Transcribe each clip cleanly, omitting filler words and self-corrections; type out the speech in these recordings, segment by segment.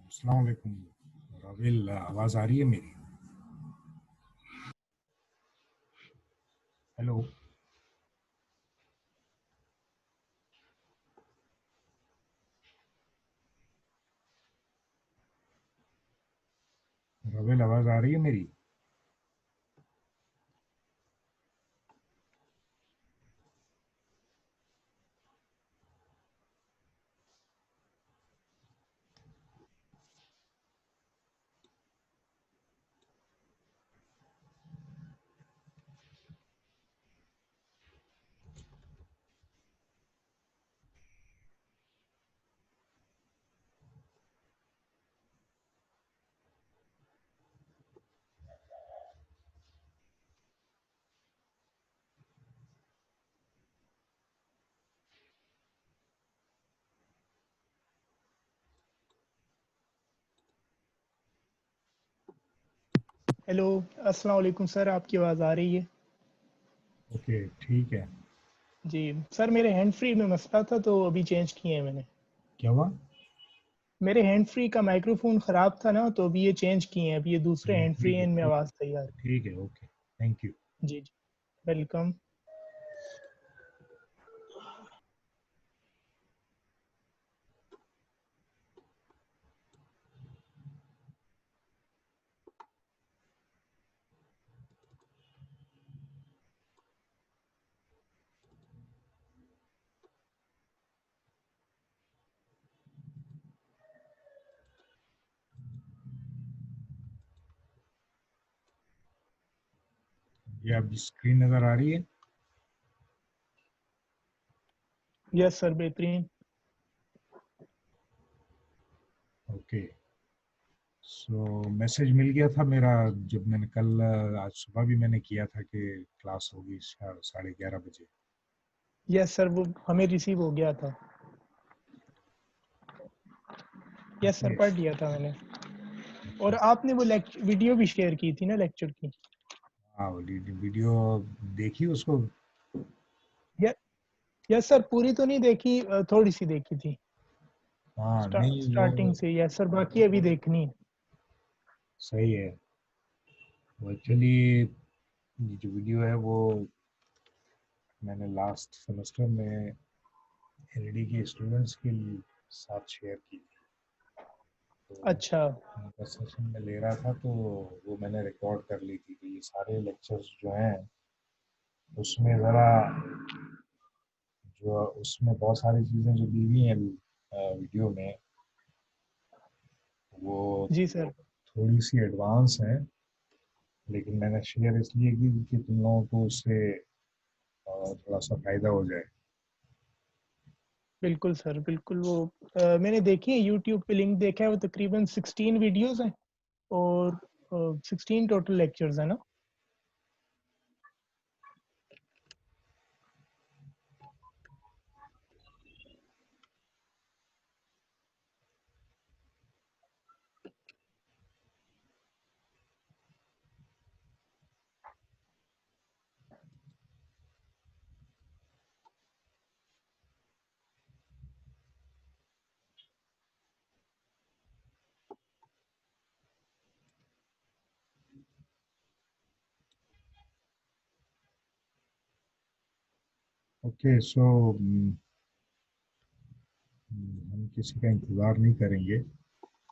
अस्सलाम वालेकुम राविल, आवाज आ रही है मेरी? हेलो राविल, आवाज आ रही है मेरी? हेलो, अस्सलाम वालेकुम सर, आपकी आवाज़ आ रही है? ओके, ठीक है। जी, सर मेरे हैंड फ्री में मसला था तो अभी चेंज किए हैं मैंने। क्या हुआ? मेरे हैंड फ्री का माइक्रोफ़ोन ख़राब था ना तो अभी ये चेंज किए हैं, अभी ये दूसरे हैंड फ्री ठीक हैं, है, इनमें ठीक आवाज़ सही आ रही ठीक है। Okay, thank you. है। जी, जी, वेलकम। ये अब स्क्रीन नजर आ रही है? यस सर, बेहतरीन। ओके। सो मैसेज मिल गया था मेरा, जब मैंने कल आज सुबह भी मैंने किया था कि क्लास होगी 11:30 बजे। यस सर, वो हमें रिसीव हो गया था। Yes sir, okay. पढ़ लिया था मैंने। और अच्छा। आपने वो वीडियो भी शेयर की थी ना लेक्चर की? हाँ, वीडियो देखी उसको? य यस सर, पूरी तो नहीं देखी, थोड़ी-सी देखी थी। हाँ, नहीं वो स्टार्टिंग से। यस सर, बाकी अभी देखनी है। सही है। वो एक्चुअली ये जो वीडियो है वो मैंने लास्ट सेमेस्टर में एलडी के स्टूडेंट्स के साथ शेयर की थी। तो अच्छा, उनका सेशन में ले रहा था तो वो मैंने रिकॉर्ड कर ली थी कि ये सारे लेक्चर्स जो हैं उसमें ज़रा जो उसमें बहुत सारी चीज़ें जो दी हुई हैं वीडियो में, वो जी सर। थोड़ी सी एडवांस हैं। लेकिन मैंने शेयर इसलिए की कि तुम लोगों को उससे थोड़ा सा फ़ायदा हो जाए। बिल्कुल सर, बिल्कुल वो मैंने देखी है यूट्यूब पे, लिंक देखा है, वो तकरीबन 16 वीडियोज़ हैं और 16 टोटल लेक्चर्स हैं ना? ओके, सो हम किसी का इंतज़ार नहीं करेंगे।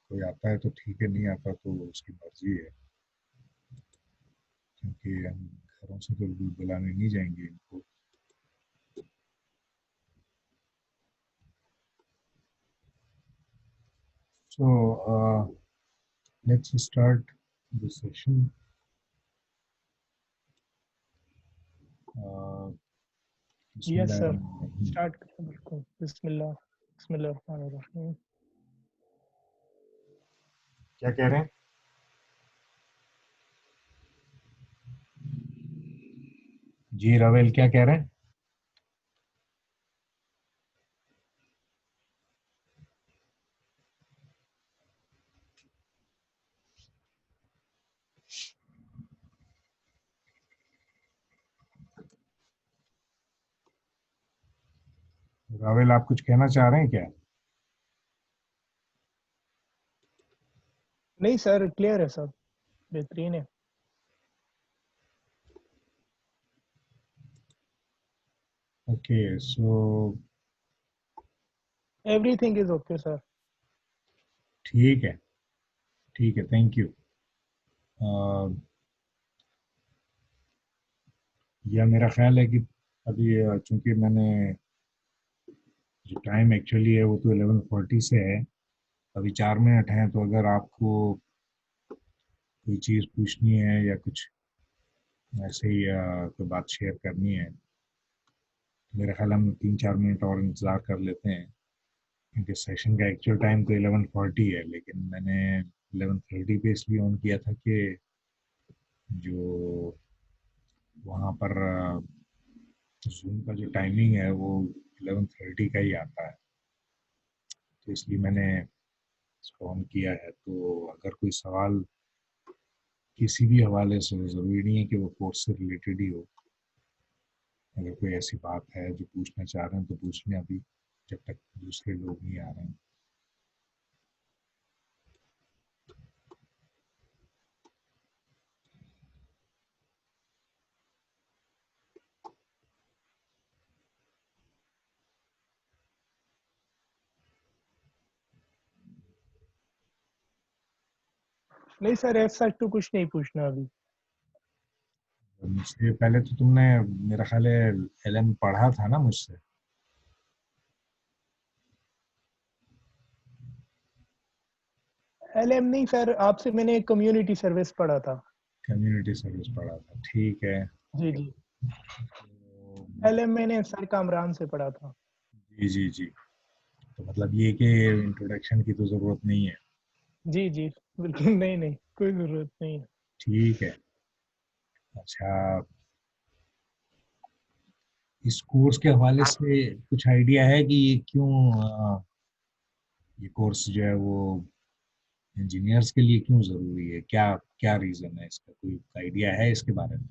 कोई आता है तो ठीक है, नहीं आता तो उसकी मर्जी है। क्योंकि हम घरों से तो बुलाने नहीं जाएंगे इनको। So let's start the session. Uh, yes sir, बिस्मिल्लाहिर्रहमानिर्रहीम। स्टार्ट करें बिल्कुल। बिस्मिल्लाह, बिस्मिल्लाहिर्रहमानिर्रहीम। क्या कह रहे हैं? जी रावेल, क्या कह रहे हैं? रावेल, आप कुछ कहना चाह रहे हैं क्या? नहीं सर, क्लियर है सब, बेहतरीन है। Okay so everything is okay sir. ठीक है, ठीक है, थैंक यू। या मेरा ख्याल है कि अभी चूंकि मैंने जो टाइम एक्चुअली है वो तो 11:40 से है, अभी 4 मिनट हैं, तो अगर आपको कोई चीज़ पूछनी है या कुछ ऐसे ही कोई बात शेयर करनी है, तो मेरा ख्याल हम 3-4 मिनट और इंतज़ार कर लेते हैं, क्योंकि सेशन का एक्चुअल टाइम तो 11:40 है, लेकिन मैंने 11:30 पे इसलिए ऑन किया था कि जो वहाँ पर जूम का जो टाइमिंग है वो 11:30 का ही आता है, तो इसलिए मैंने इसको ऑन किया है। तो अगर कोई सवाल किसी भी हवाले से हो, ज़रूरी नहीं है कि वो कोर्स से रिलेटेड ही हो, अगर कोई ऐसी बात है जो पूछना चाह रहे हैं तो पूछ लें अभी, जब तक दूसरे लोग नहीं आ रहे हैं। नहीं सर, ऐसा तो कुछ नहीं पूछना अभी। तो मुझसे पहले तो तुमने, मेरा ख्याल है, एलएम पढ़ा था ना मुझसे? एलएम नहीं सर, आपसे मैंने कम्युनिटी सर्विस पढ़ा था। कम्युनिटी सर्विस पढ़ा था, ठीक है। जी जी। तो एलएम मैंने सर कामरान से पढ़ा था। जी जी जी, तो मतलब ये कि इंट्रोडक्शन की तो ज़रूरत नहीं है। जी जी, बिल्कुल नहीं नहीं, कोई जरूरत नहीं है। ठीक है। अच्छा, इस कोर्स के हवाले से कुछ आइडिया है कि ये क्यों, ये कोर्स जो है वो इंजीनियर्स के लिए क्यों ज़रूरी है? क्या क्या रीज़न है इसका? कोई आइडिया है इसके बारे में?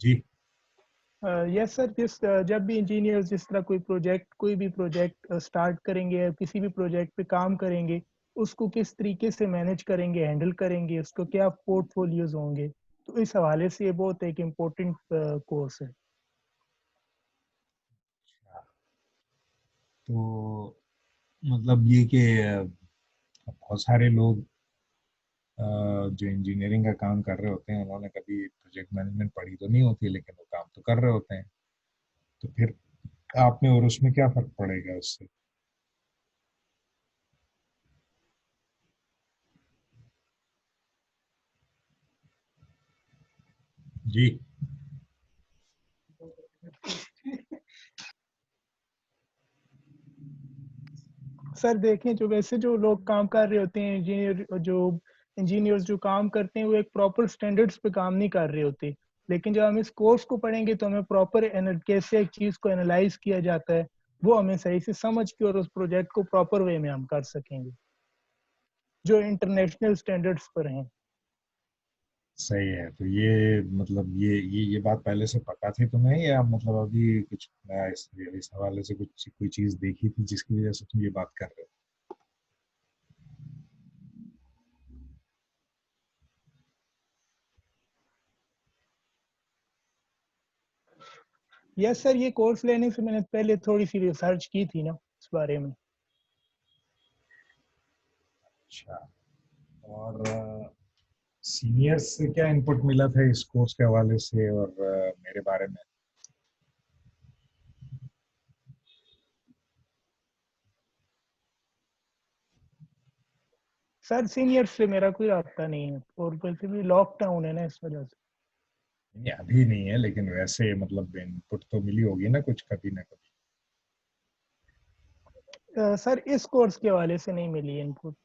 जी। यस सर, जब भी इंजीनियर्स जिस तरह कोई भी प्रोजेक्ट स्टार्ट करेंगे या किसी भी प्रोजेक्ट पे काम करेंगे, उसको किस तरीके से मैनेज करेंगे, हैंडल करेंगे, उसको क्या पोर्टफोलियोज होंगे, तो इस हवाले से ये बहुत एक इम्पोर्टेंट कोर्स है। तो मतलब ये कि बहुत सारे लोग जो इंजीनियरिंग का काम कर रहे होते हैं, उन्होंने कभी प्रोजेक्ट मैनेजमेंट पढ़ी तो नहीं होती, लेकिन वो काम तो कर रहे होते हैं, तो फिर आप में और उसमें क्या फ़र्क पड़ेगा उससे? जी। सर देखें, जो लोग काम कर रहे होते हैं, इंजीनियर्स जो काम करते हैं, वो एक प्रॉपर स्टैंडर्ड्स पे काम नहीं कर रहे होते। लेकिन जब हम इस कोर्स को पढ़ेंगे तो हमें कैसे एक चीज को एनालाइज किया जाता है, वो हमें सही से समझ के और उस प्रोजेक्ट को प्रॉपर वे में हम कर सकेंगे, जो इंटरनेशनल स्टैंडर्ड्स पर हैं। सही है। तो ये मतलब ये बात पहले से पता थी तुम्हें, या मतलब अभी कुछ नया इस हवाले से कुछ कोई चीज़ देखी थी जिसकी वजह से तुम ये बात कर रहे हो? यस सर, ये कोर्स लेने से मैंने पहले थोड़ी सी रिसर्च की थी ना इस बारे में। अच्छा। और सीनियर्स से क्या इनपुट मिला था इस कोर्स के हवाले से और मेरे बारे में? सर सीनियर से मेरा कोई रास्ता नहीं है, और वैसे भी लॉकडाउन है ना, इस वजह से। नहीं, अभी नहीं है, लेकिन वैसे मतलब इनपुट तो मिली होगी ना कुछ, कभी ना कभी। सर इस कोर्स के हवाले से नहीं मिली इनपुट।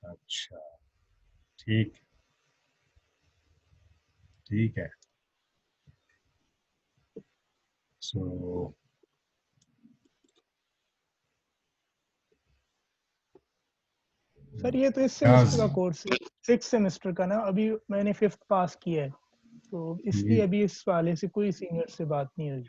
अच्छा, ठीक, ठीक है। सो सर ये तो इस क्या, सेमेस्टर का कोर्स है। सिक्स सेमेस्टर का ना, अभी मैंने 5th पास किया है, तो इसलिए ये अभी इस वाले से कोई सीनियर से बात नहीं हुई।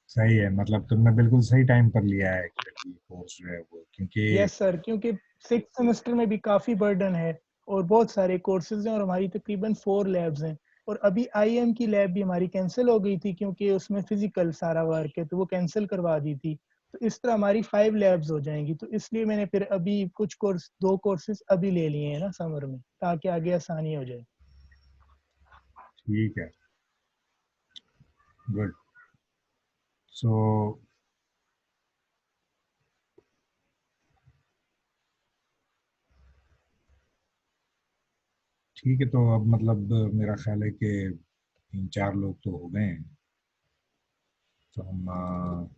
सही है, मतलब तुमने बिल्कुल सही टाइम पर लिया है एक्चुअली कोर्स जो है वो, क्योंकि यस सर, क्योंकि 6th सेमेस्टर में भी काफ़ी बर्डन है और बहुत सारे कोर्सेज़ हैं और हमारी तकरीबन 4 लैब्स हैं। और अभी आईएम की लैब भी हमारी कैंसल हो गई थी क्योंकि उसमें फिज़िकल सारा वर्क है, तो वो कैंसल करवा दी थी। तो इस तरह हमारी 5 लैब्स हो जाएँगी, तो इसलिए मैंने फिर अभी कुछ कोर्स 2 कोर्सेज़ अभी ले लिए हैं ना समर में, ताकि आगे आसानी हो जाए। ठीक है, गुड। सो ठीक है, तो अब मतलब मेरा ख्याल है कि 3-4 लोग तो हो गए हैं, तो हम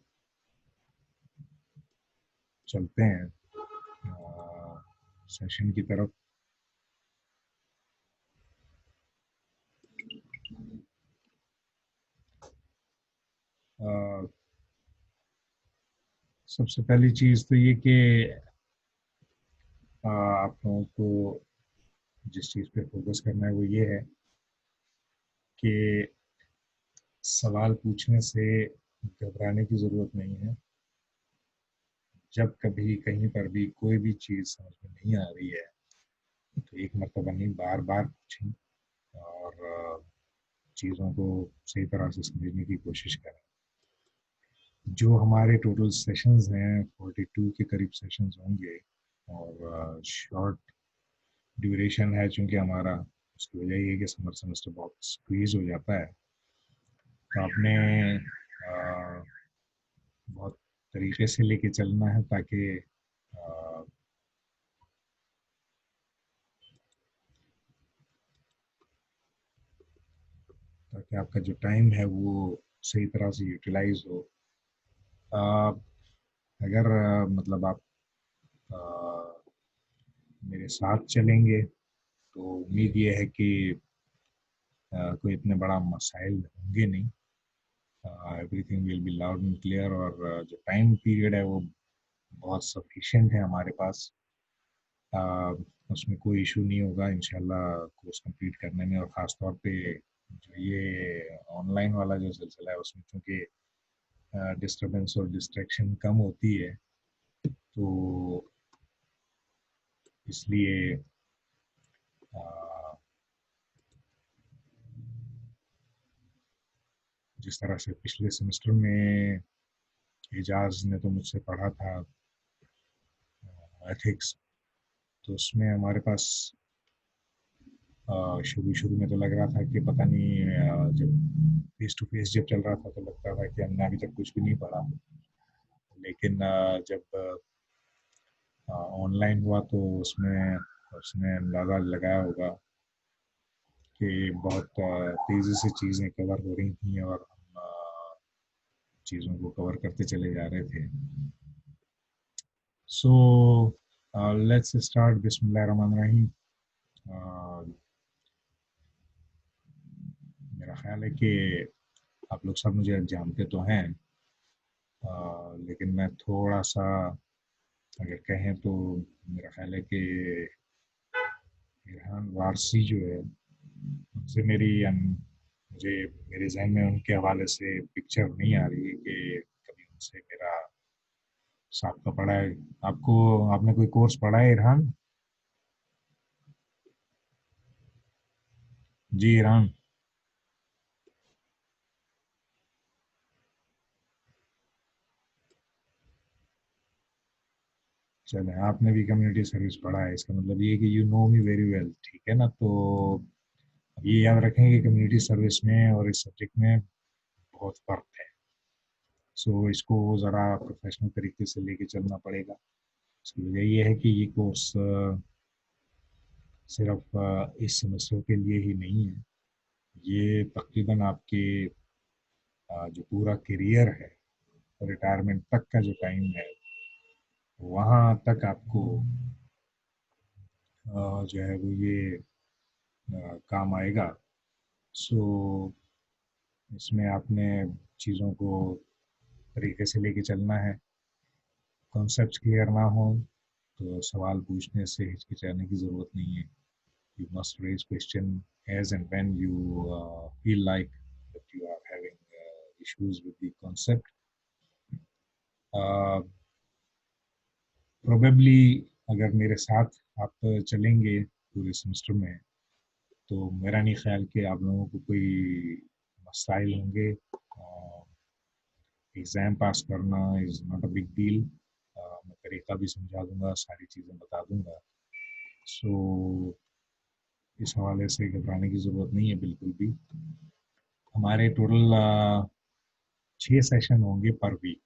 चलते हैं सेशन की तरफ। अ, सबसे पहली चीज़ तो ये कि आप लोगों को जिस चीज़ पे फोकस करना है वो ये है कि सवाल पूछने से घबराने की ज़रूरत नहीं है। जब कभी कहीं पर भी कोई भी चीज़ समझ में नहीं आ रही है तो एक मर्तबा नहीं, बार बार पूछें और चीज़ों को सही तरह से समझने की कोशिश करें। जो हमारे टोटल सेशंस हैं 42 के करीब सेशंस होंगे, और शॉर्ट ड्यूरेशन है चूँकि हमारा, उसकी वजह ये है कि समर सेमेस्टर बहुत स्क्वीज़ हो जाता है। तो आपने बहुत तरीके से लेके चलना है ताकि अ, ताकि आपका जो टाइम है वो सही तरह से यूटिलाइज हो। अ, अगर मतलब आप अ, मेरे साथ चलेंगे तो उम्मीद ये है कि कोई इतने बड़ा मसाइल होंगे नहीं। Everything will be loud and clear, और जो टाइम पीरियड है वो बहुत सफिशिएंट है हमारे पास। अ, उसमें कोई इशू नहीं होगा इंशाल्लाह कोर्स कंप्लीट करने में। और ख़ास तौर पे जो ये ऑनलाइन वाला जो सिलसिला है उसमें चूँकि डिस्टरबेंस और डिस्ट्रैक्शन कम होती है, तो इसलिए अ, जिस तरह से पिछले सेमेस्टर में एजाज ने तो मुझसे पढ़ा था एथिक्स, तो उसमें हमारे पास शुरू शुरू में तो लग रहा था कि पता नहीं, जब फेस टू फेस जब चल रहा था तो लगता था कि हमने अभी तक कुछ भी नहीं पढ़ा। लेकिन जब ऑनलाइन हुआ तो उसमें उसने अंदाज़ा लगाया होगा कि बहुत तेज़ी से चीज़ें कवर हो रही थी और हम चीज़ों को कवर करते चले जा रहे थे। So let's start. बिस्मिल्लाह रहमान रहीम। मेरा ख्याल है कि आप लोग सब मुझे जानते तो हैं, लेकिन मैं थोड़ा सा अगर कहें तो मेरा ख्याल है कि इरहान वारसी जो है उनसे मुझे मेरे जहन में उनके हवाले से पिक्चर नहीं आ रही है कि कभी उनसे मेरा साबका पढ़ा है। आपको आपने कोई कोर्स पढ़ा है इरहान? जी इरहान। चले, आपने भी कम्युनिटी सर्विस पढ़ा है, इसका मतलब ये है कि you know me very well, ठीक है ना? तो ये याद रखें कि कम्युनिटी सर्विस में और इस सब्जेक्ट में बहुत फ़र्क है। सो इसको ज़रा प्रोफेशनल तरीके से लेके चलना पड़ेगा। इसकी वजह ये है कि ये कोर्स सिर्फ इस सेमेस्टर के लिए ही नहीं है। ये तकरीबन आपके जो पूरा करियर है, रिटायरमेंट तक का जो टाइम है, वहाँ तक आपको जो है वो ये काम आएगा। सो इसमें आपने चीज़ों को तरीके से लेके चलना है। कॉन्सेप्ट्स क्लियर ना हो तो सवाल पूछने से हिचकिचाने की ज़रूरत नहीं है। you must raise question as and when you feel like that you are having issues with the concept. Probably अगर मेरे साथ आप चलेंगे पूरे सेमेस्टर में तो मेरा नहीं ख्याल कि आप लोगों को कोई मसाइल होंगे। एग्ज़ाम पास करना is not a big deal. मैं तरीका भी समझा दूंगा, सारी चीज़ें बता दूंगा। सो इस हवाले से घबराने की ज़रूरत नहीं है बिल्कुल भी। हमारे टोटल 6 सेशन होंगे पर वीक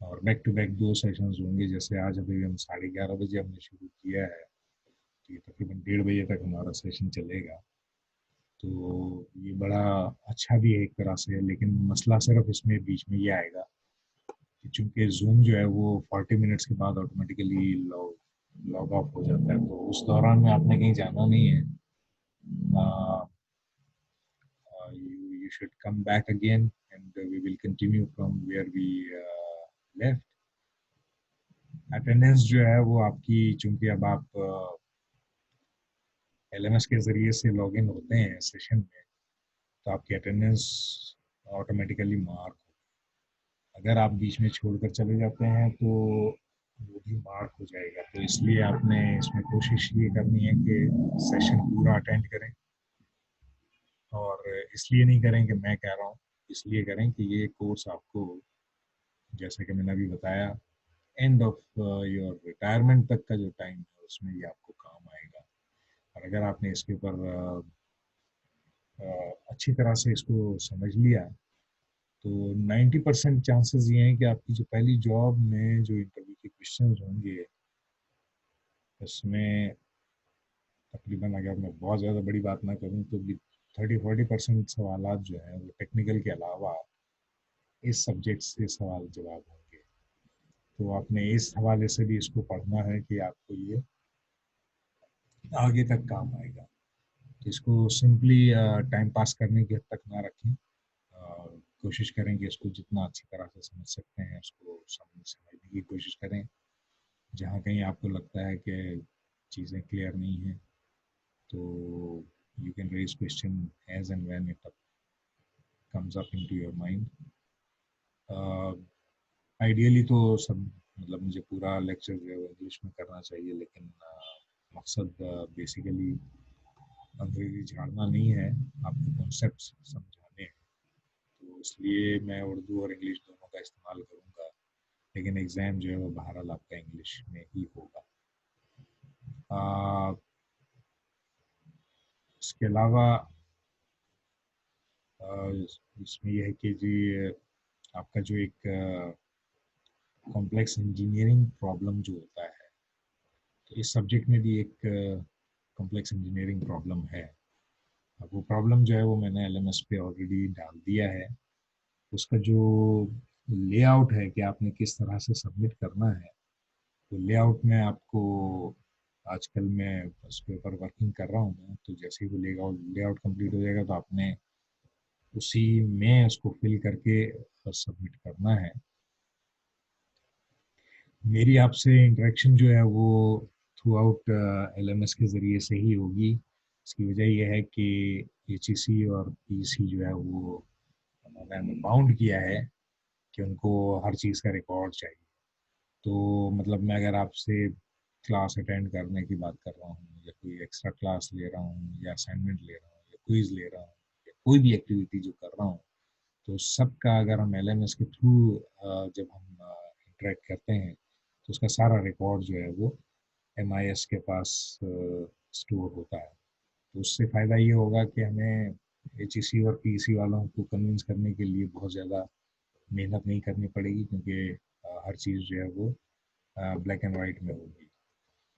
और बैक टू बैक 2 सेशंस होंगे। जैसे आज अभी हम 11:30 बजे हमने शुरू किया है, तो ये तकरीबन 1:30 बजे तक हमारा सेशन चलेगा। तो ये बड़ा अच्छा भी है एक तरह से, लेकिन मसला सिर्फ इसमें बीच में ये आएगा कि चूंकि जूम जो है वो 40 मिनट्स के बाद ऑटोमेटिकली लॉग ऑफ हो जाता है, तो उस दौरान में आपने कहीं जाना नहीं है। You should come back again and we will continue from where we left. Attendance जो है वो आपकी, चूंकि अब आप LMS के ज़रिए से लॉगिन होते हैं सेशन में, तो आपकी अटेंडेंस ऑटोमेटिकली मार्क, अगर आप बीच में छोड़कर चले जाते हैं तो वो भी मार्क हो जाएगा। तो इसलिए आपने इसमें कोशिश ये करनी है कि सेशन पूरा अटेंड करें, और इसलिए नहीं करें कि मैं कह रहा हूँ, इसलिए करें कि ये कोर्स आपको, जैसे कि मैंने अभी बताया, एंड ऑफ योर रिटायरमेंट तक का जो टाइम है उसमें ये आपको काम आएगा। और अगर आपने इसके ऊपर अच्छी तरह से इसको समझ लिया तो 90% चांसेस ये हैं कि आपकी जो पहली जॉब में जो इंटरव्यू के क्वेश्चंस होंगे उसमें तकरीबन, अगर मैं बहुत ज़्यादा बड़ी बात ना करूँ तो भी 30-40% सवाल जो हैं वो टेक्निकल के अलावा इस सब्जेक्ट से सवाल जवाब होंगे। तो आपने इस हवाले से भी इसको पढ़ना है कि आपको ये आगे तक काम आएगा। तो इसको सिंपली टाइम पास करने की हद तक ना रखें। कोशिश करें कि इसको जितना अच्छी तरह से समझ सकते हैं उसको समझने की कोशिश करें। जहाँ कहीं आपको लगता है कि चीज़ें क्लियर नहीं हैं तो you can raise question as and when it comes up into your mind. Ideally तो सब, मतलब मुझे पूरा लेक्चर जो है वो इंग्लिश में करना चाहिए, लेकिन मकसद बेसिकली अंग्रेजी झाड़ना नहीं है, आपको कॉन्सेप्ट समझाने हैं। तो इसलिए मैं उर्दू और इंग्लिश दोनों का इस्तेमाल करूँगा, लेकिन एग्ज़ाम जो है वो बहरहाल आपका इंग्लिश में ही होगा। इसके अलावा इसमें यह है कि जी आपका जो एक कॉम्प्लेक्स इंजीनियरिंग प्रॉब्लम जो होता है, तो इस सब्जेक्ट में भी एक कॉम्प्लेक्स इंजीनियरिंग प्रॉब्लम है। अब वो प्रॉब्लम जो है वो मैंने LMS पे ऑलरेडी डाल दिया है। उसका जो लेआउट है कि आपने किस तरह से सबमिट करना है, तो लेआउट में आपको, आजकल मैं उसके ऊपर वर्किंग कर रहा हूँ मैं, तो जैसे ही वो लेआउट कंप्लीट हो जाएगा तो आपने उसी में उसको फिल करके सबमिट करना है। मेरी आपसे इंटरेक्शन जो है वो थ्रू आउट LMS के ज़रिए से ही होगी। इसकी वजह यह है कि HEC और PEC जो है वो उन्होंने हमें बाउंड किया है कि उनको हर चीज़ का रिकॉर्ड चाहिए। तो मतलब मैं अगर आपसे क्लास अटेंड करने की बात कर रहा हूँ या कोई एक्स्ट्रा क्लास ले रहा हूँ या असाइनमेंट ले रहा हूँ या क्विज ले रहा हूँ या कोई भी एक्टिविटी जो कर रहा हूँ, तो सबका अगर हम LMS के थ्रू जब हम इंटरेक्ट करते हैं तो उसका सारा रिकॉर्ड जो है वो MIS के पास स्टोर होता है। तो उससे फ़ायदा ये होगा कि हमें HEC और PEC वालों को कन्विंस करने के लिए बहुत ज़्यादा मेहनत नहीं करनी पड़ेगी, क्योंकि हर चीज़ जो है वो ब्लैक एंड वाइट में होगी।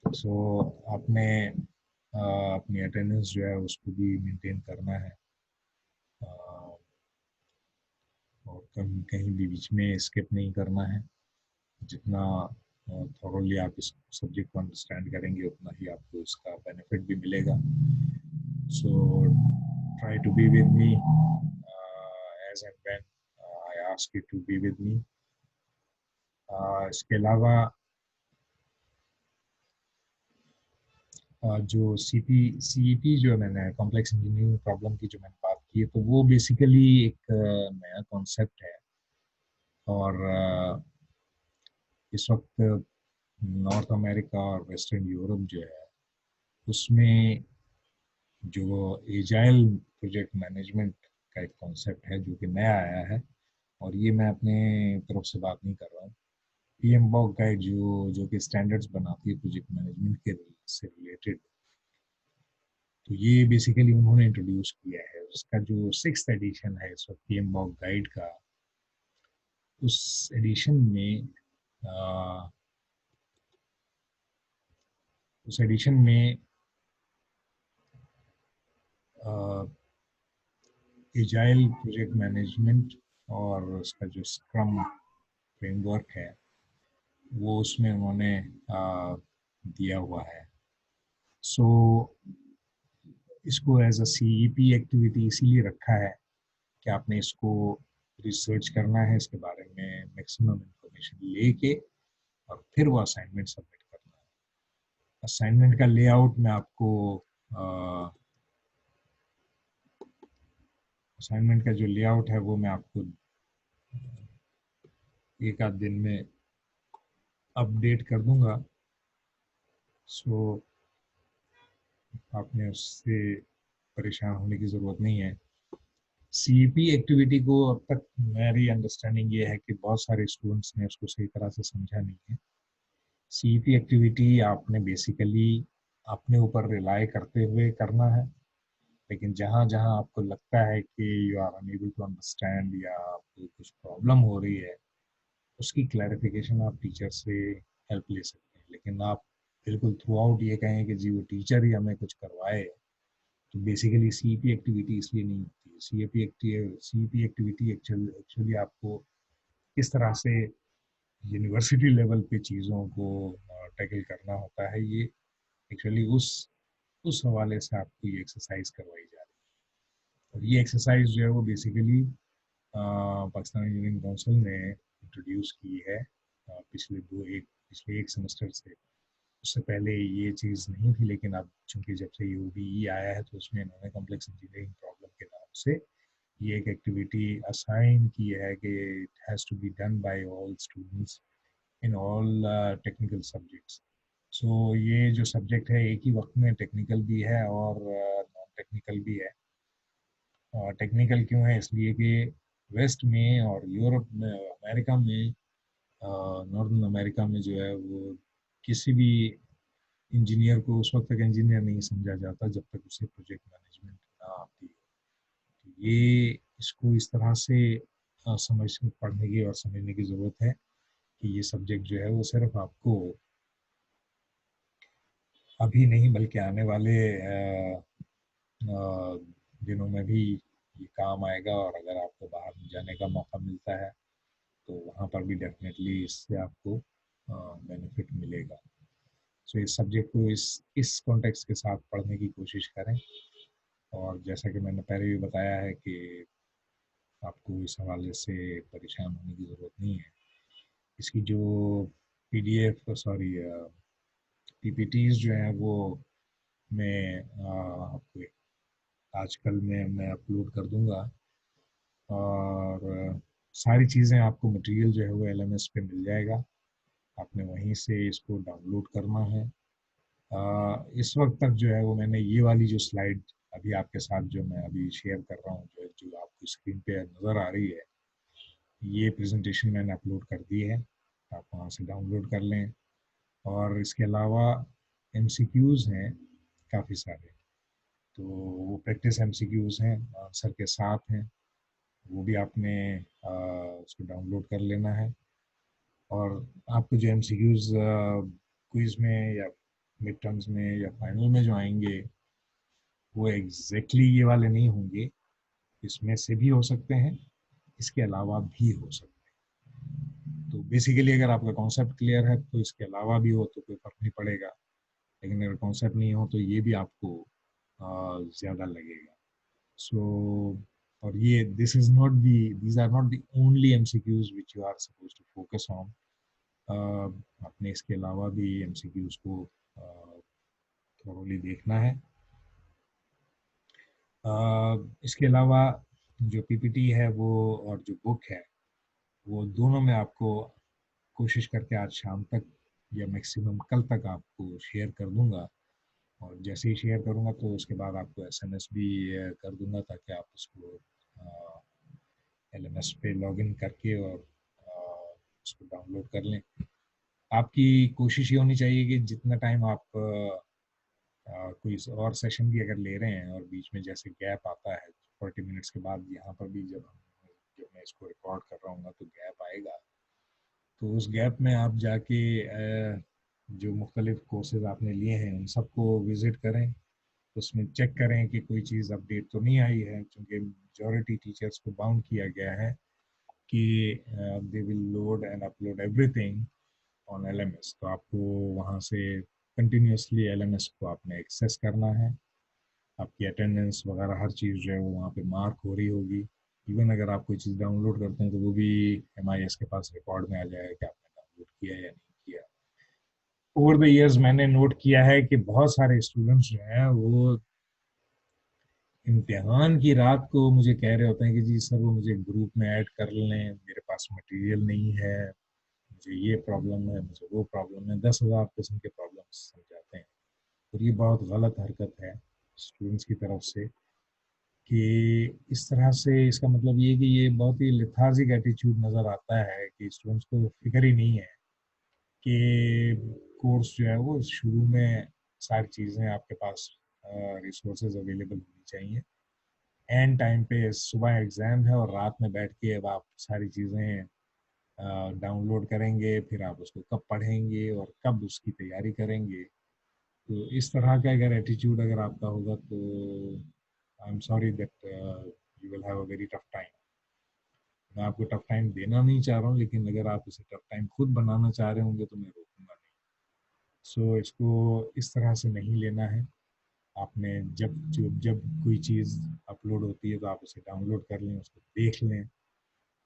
सो आपने अपनी अटेंडेंस जो है उसको भी मेंटेन करना है, और कहीं कहीं भी बीच में स्किप नहीं करना है। जितना थॉरोली आप इस सब्जेक्ट को अंडरस्टैंड करेंगे उतना ही आपको इसका बेनिफिट भी मिलेगा। So try to be with me as and when I ask you to be with me. इसके अलावा जो सीईपी जो मैंने कॉम्प्लेक्स इंजीनियरिंग प्रॉब्लम की जो मैंने बात की है, तो वो बेसिकली एक नया कॉन्सेप्ट है। और इस वक्त नॉर्थ अमेरिका और वेस्टर्न यूरोप जो है उसमें जो एजाइल प्रोजेक्ट मैनेजमेंट का एक कॉन्सेप्ट है जो कि नया आया है। और ये मैं अपने तरफ से बात नहीं कर रहा हूँ। पीएमबॉक गाइड जो कि स्टैंडर्ड्स बनाती है प्रोजेक्ट मैनेजमेंट के से रिलेटेड, तो ये बेसिकली उन्होंने इंट्रोड्यूस किया है। उसका जो 6th एडिशन है इस वक्त पीएमबॉक गाइड का, उस एडिशन में आ, उस एडिशन में एजाइल प्रोजेक्ट मैनेजमेंट और उसका जो स्क्रम फ्रेमवर्क है वो उसमें उन्होंने दिया हुआ है। सो इसको एज अ सीईपी एक्टिविटी इसीलिए रखा है कि आपने इसको रिसर्च करना है, इसके बारे में मैक्सिमम इंफॉर्मेशन लेके और फिर वो असाइनमेंट सबमिट करना है। असाइनमेंट का लेआउट मैं आपको असाइनमेंट का जो लेआउट है वो मैं आपको एक आध दिन में अपडेट कर दूंगा। सो आपने उससे परेशान होने की ज़रूरत नहीं है। सीईपी एक्टिविटी को अब तक मेरी अंडरस्टैंडिंग ये है कि बहुत सारे स्टूडेंट्स ने उसको सही तरह से समझा नहीं है। सीईपी एक्टिविटी आपने बेसिकली अपने ऊपर रिलाई करते हुए करना है, लेकिन जहाँ जहाँ आपको लगता है कि you are unable to understand या आपको कुछ प्रॉब्लम हो रही है, उसकी क्लैरिफिकेशन आप टीचर से हेल्प ले सकते हैं। लेकिन आप बिल्कुल थ्रू आउट ये कहें कि जी वो टीचर ही हमें कुछ करवाए, तो बेसिकली सीईपी एक्टिविटी इसलिए नहीं होती है। सीईपी एक्टिविटी एक्चुअली आपको किस तरह से यूनिवर्सिटी लेवल पे चीज़ों को टैकल करना होता है, ये एक्चुअली उस हवाले से आपको ये एक्सरसाइज करवाई जा रही है। और ये एक्सरसाइज जो है वो बेसिकली पाकिस्तान इंजीनियरिंग काउंसिल ने इंट्रोड्यूस की है पिछले एक सेमेस्टर से। उससे पहले ये चीज़ नहीं थी, लेकिन अब चूंकि जब से यूबीई आया है तो उसमें इन्होंने कॉम्प्लेक्स इंजीनियरिंग प्रॉब्लम के नाम से ये एक एक्टिविटी असाइन की है कि it has to be done by all students in all technical subjects. So ये जो सब्जेक्ट है एक ही वक्त में टेक्निकल भी है और नॉन टेक्निकल भी है। टेक्निकल क्यों है? इसलिए कि वेस्ट में और यूरोप में, अमेरिका में, नॉर्दर्न अमेरिका में जो है वो किसी भी इंजीनियर को उस वक्त तक इंजीनियर नहीं समझा जाता जब तक उसे प्रोजेक्ट मैनेजमेंट ना आती है। तो ये इसको इस तरह से समझ पढ़ने की और समझने की ज़रूरत है कि ये सब्जेक्ट जो है वो सिर्फ आपको अभी नहीं बल्कि आने वाले दिनों में भी ये काम आएगा। और अगर आपको बाहर जाने का मौका मिलता है तो वहाँ पर भी डेफिनेटली इससे आपको बेनिफिट मिलेगा। सो इस सब्जेक्ट को इस कॉन्टेक्स्ट के साथ पढ़ने की कोशिश करें। और जैसा कि मैंने पहले भी बताया है कि आपको इस हवाले से परेशान होने की ज़रूरत नहीं है। इसकी जो पीडीएफ सॉरी पीपीटीज जो हैं वो मैं आपको आजकल में मैं अपलोड कर दूंगा। और सारी चीज़ें आपको मटेरियल जो है वो एलएमएस पे मिल जाएगा। आपने वहीं से इसको डाउनलोड करना है। इस वक्त तक जो है वो मैंने ये वाली जो स्लाइड अभी आपके साथ जो मैं अभी शेयर कर रहा हूँ, जो आपको स्क्रीन पे नज़र आ रही है, ये प्रेजेंटेशन मैंने अपलोड कर दी है। आप वहाँ से डाउनलोड कर लें। और इसके अलावा एमसीक्यूज़ हैं काफ़ी सारे, तो वो प्रैक्टिस एमसीक्यूज़ हैं, आंसर के साथ हैं। वो भी आपने उसको डाउनलोड कर लेना है। और आपको जो एमसीक्यूज़ क्विज में या मिड टर्म्स में या फाइनल में जो आएंगे वो एग्जैक्टली ये वाले नहीं होंगे। इसमें से भी हो सकते हैं, इसके अलावा भी हो सकते हैं। तो बेसिकली अगर आपका कॉन्सेप्ट क्लियर है तो इसके अलावा भी हो तो कोई फर्क नहीं पड़ेगा। लेकिन अगर कॉन्सेप्ट नहीं हो तो ये भी आपको ज़्यादा लगेगा। सो और ये these are not the only MCQs which you are supposed to focus on. आपने इसके अलावा भी एमसीक्यूज को थोरोली देखना है। इसके अलावा जो पीपीटी है वो और जो बुक है वो दोनों में आपको कोशिश करके आज शाम तक या मैक्सिमम कल तक आपको शेयर कर दूंगा। और जैसे ही शेयर करूंगा तो उसके बाद आपको एसएमएस भी कर दूंगा ताकि आप उसको एलएमएस पे लॉगिन करके और उसको डाउनलोड कर लें। आपकी कोशिश ये होनी चाहिए कि जितना टाइम आप कोई और सेशन भी अगर ले रहे हैं और बीच में जैसे गैप आता है 40 मिनट्स के बाद, यहाँ पर भी जब मैं इसको रिकॉर्ड कर रहा हूँ तो गैप आएगा, तो उस गैप में आप जाके जो मुख्तलिफ कोर्सेज आपने लिए हैं उन सबको विज़िट करें, उसमें चेक करें कि कोई चीज़ अपडेट तो नहीं आई है, क्योंकि मेजॉरिटी टीचर्स को बाउंड किया गया है कि they will load and upload everything on LMS. तो आपको वहाँ से कंटिन्यूसली एलएमएस को आपने एक्सेस करना है। आपकी अटेंडेंस वगैरह हर चीज़ जो है वो वहाँ पे मार्क हो रही होगी। इवन अगर आप कोई चीज़ डाउनलोड करते हैं तो वो भी एमआईएस के पास रिकॉर्ड में आ जाएगा कि आपने डाउनलोड किया या नहीं किया। ओवर द इयर्स मैंने नोट किया है कि बहुत सारे स्टूडेंट्स जो हैं वो इम्तिहान की रात को मुझे कह रहे होते हैं कि जी सर वो मुझे ग्रुप में ऐड कर लें, मेरे पास मटेरियल नहीं है, मुझे ये प्रॉब्लम है, मुझे वो प्रॉब्लम है, 10,000 किस्म के प्रॉब्लम्स समझाते हैं। और ये बहुत गलत हरकत है स्टूडेंट्स की तरफ से कि इस तरह से, इसका मतलब ये कि ये बहुत ही लेथार्जिक एटीट्यूड नज़र आता है कि स्टूडेंट्स को फिक्र ही नहीं है कि कोर्स जो है वो शुरू में सारी चीज़ें आपके पास रिसोर्सेज अवेलेबल होनी चाहिए। एंड टाइम पे सुबह एग्ज़ाम है और रात में बैठ के अब आप सारी चीज़ें डाउनलोड करेंगे, फिर आप उसको कब पढ़ेंगे और कब उसकी तैयारी करेंगे। तो इस तरह का अगर एटीट्यूड अगर आपका होगा तो I am sorry that you will have a very tough time. मैं आपको टफ टाइम देना नहीं चाह रहा हूँ, लेकिन अगर आप उसे टफ टाइम खुद बनाना चाह रहे होंगे तो मैं रोकूंगा नहीं। सो इसको इस तरह से नहीं लेना है। आपने जब कोई चीज़ अपलोड होती है तो आप उसे डाउनलोड कर लें, उसको देख लें।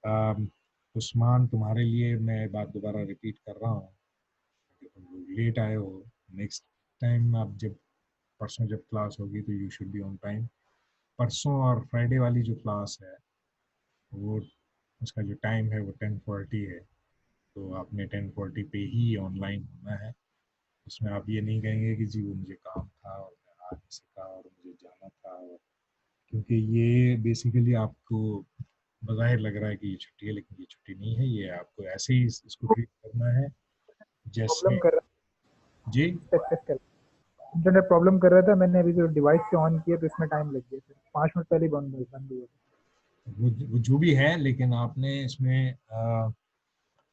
अम, उस्मान, तुम्हारे लिए मैं बात दोबारा रिपीट कर रहा हूँ कि तुम लोग लेट आए हो। नेक्स्ट टाइम आप जब परसों जब क्लास होगी तो you should be on time. परसों और फ्राइडे वाली जो क्लास है वो, उसका जो टाइम है वो 10:40 है, तो आपने 10:40 पे ही ऑनलाइन होना है। उसमें आप ये नहीं कहेंगे कि जी वो मुझे काम था और मैं आ नहीं सका और मुझे जाना था, और क्योंकि ये बेसिकली आपको बज़ाहिर लग रहा है कि ये छुट्टी है, लेकिन ये छुट्टी नहीं है। ये आपको ऐसे ही इसको ट्रीट करना है प्रॉब्लम जैसे। कर जी। रहा है, इंटरनेट प्रॉब्लम कर रहा था। मैंने अभी जो डिवाइस से ऑन किया तो इसमें टाइम लग गया सर, 5 मिनट पहले ही बंद हुआ। वो जो भी है, लेकिन आपने इसमें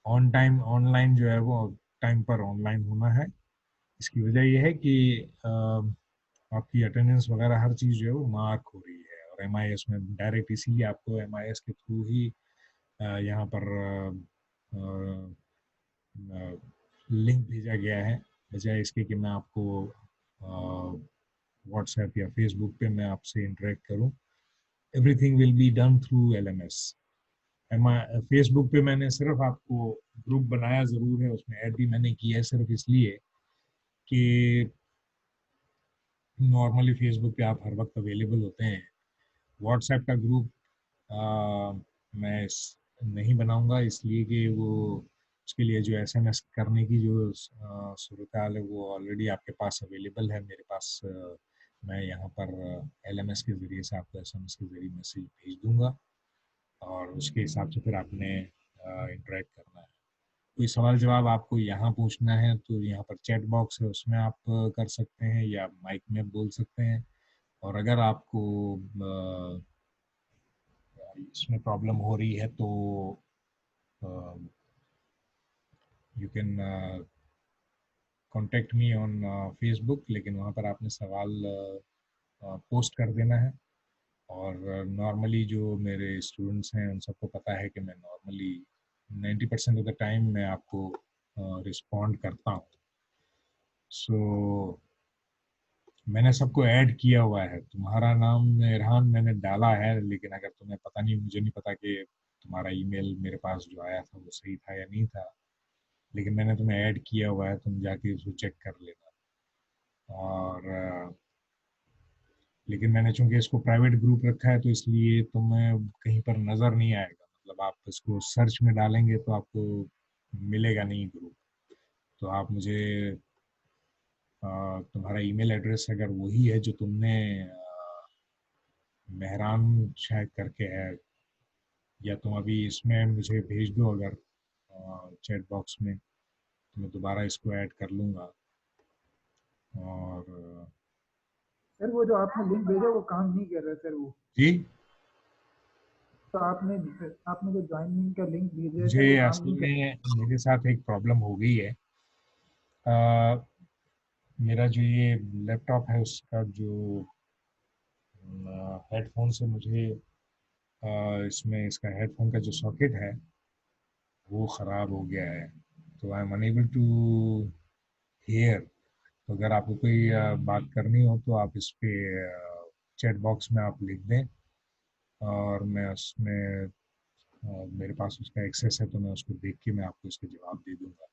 ऑन टाइम ऑनलाइन जो है वो टाइम पर ऑनलाइन होना है। इसकी वजह ये है कि आपकी अटेंडेंस वगैरह हर चीज़ जो है वो मार्क हो रही है, और एमआईएस में डायरेक्ट इसीलिए आपको एमआईएस के थ्रू ही यहाँ पर लिंक भेजा गया है, बजाय इसके कि मैं आपको व्हाट्सएप या फेसबुक पे मैं आपसे इंटरेक्ट करूं। Everything will be done through LMS. Facebook पे मैंने सिर्फ आपको ग्रुप बनाया ज़रूर है, उसमें ऐड भी मैंने किया है सिर्फ इसलिए कि नॉर्मली फेसबुक पे आप हर वक्त अवेलेबल होते हैं। व्हाट्सएप का ग्रुप मैं नहीं बनाऊंगा, इसलिए कि वो उसके लिए जो एसएमएस करने की जो सूरत हाल है वो ऑलरेडी आपके पास अवेलेबल है मेरे पास। मैं यहाँ पर एलएमएस के ज़रिए से आपको एसएमएस के ज़रिए मैसेज भेज दूंगा और उसके हिसाब से फिर आपने इंटरेक्ट करना है। कोई सवाल जवाब आपको यहाँ पूछना है तो यहाँ पर चैट बॉक्स है, उसमें आप कर सकते हैं या माइक में बोल सकते हैं। और अगर आपको इसमें प्रॉब्लम हो रही है तो you can contact me on Facebook, लेकिन वहाँ पर आपने सवाल पोस्ट कर देना है। और नॉर्मली जो मेरे स्टूडेंट्स हैं उन सबको पता है कि मैं नॉर्मली 90% ऑफ द टाइम मैं आपको रिस्पॉन्ड करता हूँ। सो मैंने सबको ऐड किया हुआ है। तुम्हारा नाम इरहान मैंने डाला है, लेकिन अगर तुम्हें पता नहीं, मुझे नहीं पता कि तुम्हारा ईमेल मेरे पास जो आया था वो सही था या नहीं था, लेकिन मैंने तुम्हें ऐड किया हुआ है, तुम जाके उसको चेक कर लेना। और लेकिन मैंने चूंकि इसको प्राइवेट ग्रुप रखा है तो इसलिए तुम्हें कहीं पर नज़र नहीं आएगा, मतलब आप इसको सर्च में डालेंगे तो आपको मिलेगा नहीं ग्रुप। तो आप मुझे तुम्हारा ईमेल एड्रेस अगर वही है जो तुमने मेहरान शायद करके है, या तुम अभी इसमें मुझे भेज दो अगर चैट बॉक्स में, तो मैं दोबारा इसको ऐड कर लूँगा। और सर वो जो आपने लिंक भेजा वो काम नहीं कर रहा सर वो। जी, तो आपने आपने जो ज्वाइनिंग का लिंक भेजा है सर मुझे वो काम असल नहीं कर में मेरे साथ एक प्रॉब्लम हो गई है। अ, मेरा जो ये लैपटॉप है उसका जो हेडफोन से मुझे इसमें इसका हेडफोन का जो सॉकेट है वो ख़राब हो गया है, तो I am unable to hear. तो अगर आपको कोई बात करनी हो तो आप इस पे चैट बॉक्स में आप लिख दें, और मैं उसमें मेरे पास उसका एक्सेस है तो मैं उसको देख के मैं आपको इसका जवाब दे दूंगा।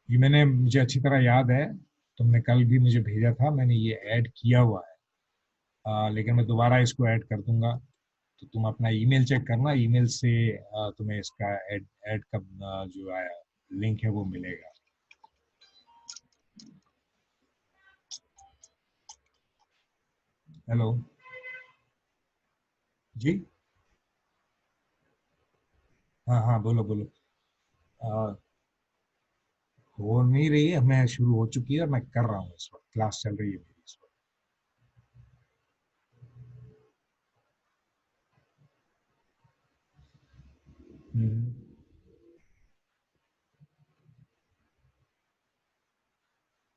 ये मैंने मुझे अच्छी तरह याद है, तुमने कल भी मुझे भेजा था, मैंने ये ऐड किया हुआ है। लेकिन मैं दोबारा इसको ऐड कर दूंगा, तो तुम अपना ईमेल चेक करना, ईमेल से तुम्हें इसका ऐड ऐड का जो आया लिंक है वो मिलेगा। हेलो जी, हाँ हाँ बोलो बोलो। आ, हो नहीं रही है, मैं शुरू हो चुकी है और मैं कर रहा हूँ, इस वक्त क्लास चल रही है मेरी इस वक्त। हम्म।